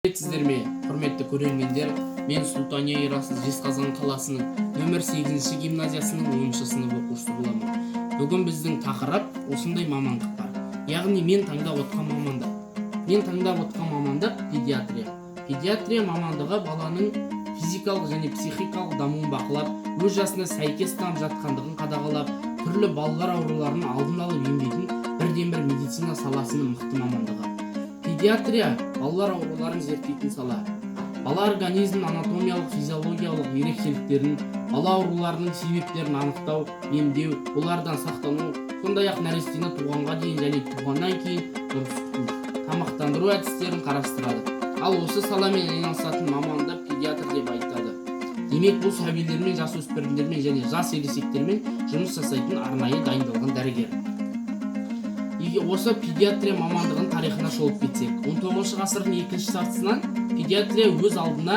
Сіздерме, құрметті көрермендер, мен Сұлтания Ерасыл Жезқазған қаласының нөмір 8-ші гимназиясының 10-шы сынып оқушысы боламын. Бүгін біздің тақырып осындай мамандық бар. Яғни мен таңдап отқан мамандық педиатрия. Педиатрия мамандығы баланың физикалық және психикалық дамуын бақылап, өз жасына сәйкес дамып жатқандығын қадағалап, түрлі балалар ауруларын алдын алып емдейтін бірден-бір медицина саласының мықты мамандығы. Педиатрия балалар ауруларын зерттейтін сала. Бала организмнің анатомиялық, физиологиялық ерекшеліктерін, бала ауруларының себептерін анықтау, емдеу, олардан сақтану, сондай-ақ нәрестені туғанға дейін және туғаннан кейін дұрыс күту, тамақтандыру әдістерін қарастырады. Ал осы саламен айналысатын маманды педиатр деп айтады. Демек, бұл сәбилермен, жасөспірімдермен және жас ересектермен жұмыс жасайтын арнайы дайындалған дәрігер. Осы педиатрия мамандығын тарихына шолып кетсек, 19 ғасырдың екінші жартысынан педиатрия өз алдына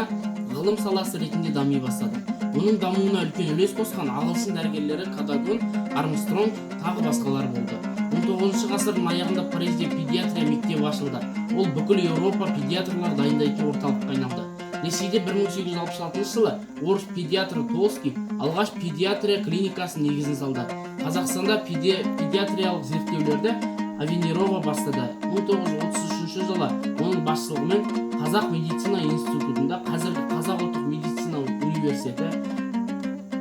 ғылым саласы ретінде дами бастады. Оның дамуына үлкен үлес қосқан ағылшын дәрігерлері Кадагон, Армстронг, тағы басқалар болды. 19 ғасырдың аяғында Парижде педиатрия мектебі ашылды. Ол бүкіл Еуропа педиатрлар дайындайтын орталыққа айналды. Ресейде 1866 жылы орыс педиатры Толский алғаш педиатрия клиникасын негізін салды. Қазақстанда педиатриялық зерттеулерді Авенерова бастады. 1933 жылы оның басшылығымен Қазақ медицина институтында, қазіргі Қазақ ұлттық медицина университеті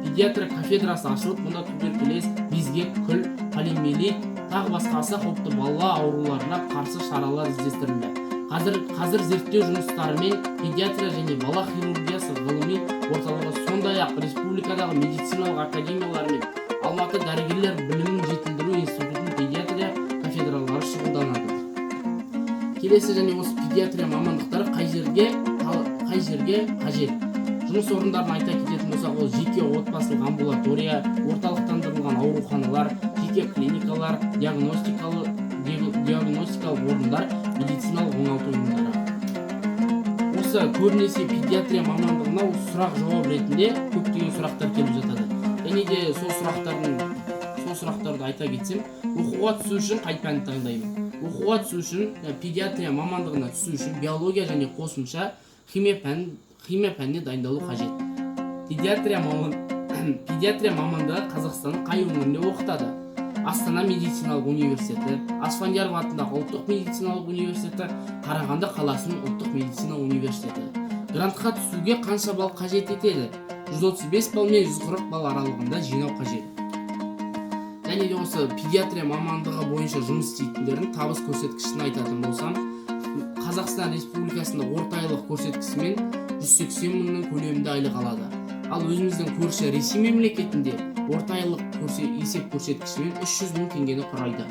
педиатрия кафедрасы ашылып, мұнда туберкулез, безгек, күл, полиомиелит, тағы басқа аса қауіпті бала ауруларына қарсы шаралар іздестірілді. Қазір зерттеу жұмыстарымен педиатрия және бала хирургиясы ғылыми орталығы, сондай-ақ республикадағы медициналық академиялар мен Алматы дәрігерлер білімін жетілдіру институтының педиатрия кафедралары шұғылданады. Келесі және осы педиатрия мамандықтары қай жерге қажет? Жұмыс орындарын айта кететін болсақ, ол жеке отбасылық амбулатория, орталықтандырылған ауруханалар, жеке клиникалар, диагностикалық орындар, медициналық оңалту ұйымдары. Осы көбінесе педиатрия мамандығына сұрақ жауап ретінде көптеген сұрақтар келіп жатады. Және де сол сұрақтарды айта кетсем, оқуға түсу үшін қай пәнді таңдаймын? Оқуға түсу үшін, педиатрия мамандығына түсу үшін биология және қосымша химия пәніне дайындалу қажет. Педиатрия мамандығы Қазақстанның қай өңірінде оқытады? Астана медициналық университеті, Асфендияров атындағы ұлттық медициналық университеті, Қарағанды қаласының ұлттық медицина университеті. Грантқа түсуге қанша балл қажет етеді? 135 балл мен 140 балл аралығында жинау қажет. Және де осы педиатрия мамандығы бойынша жұмыс істейтіндердің табыс көрсеткішін айтатын болсам, Қазақстан Республикасында орта айлық көрсеткішімен 180 мыңның көлемінде айлық алады. Ал өзіміздің көрші Ресей мемлекетінде орта айлық есеп көрсеткішімен 300 мың теңгені құрайды.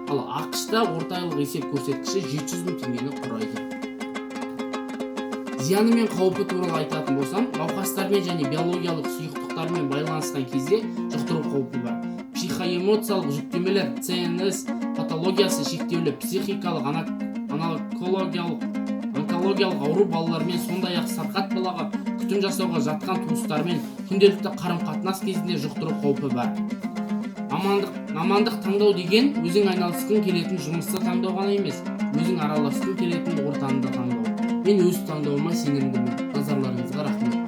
Ал ақш-та орта айлық есеп көрсеткіші 700 мың теңгені құрайды. Зияны мен қаупі туралы айтатын болсам, науқастармен және биологиялық сұйықтықтармен байланысқан кезде жұқтыру қаупі бар. Психоэмоциялық жүктемелер, ЦНС патологиясы шектеулі, психикалық, онкологиялық ауру балалармен, сондай-ақ сырқат балаға күтім жасауға жатқан туыстармен күнделікті қарым-қатынас кезінде жұқтыру қаупі бар. Мамандық таңдау деген өзің айналысқың келетін жұмысты таңдау ғана емес, өзің араласқың келетін ортаны да таңдау. Мен өз таңдауыма сенімдімін. Назарларыңызға рахмет.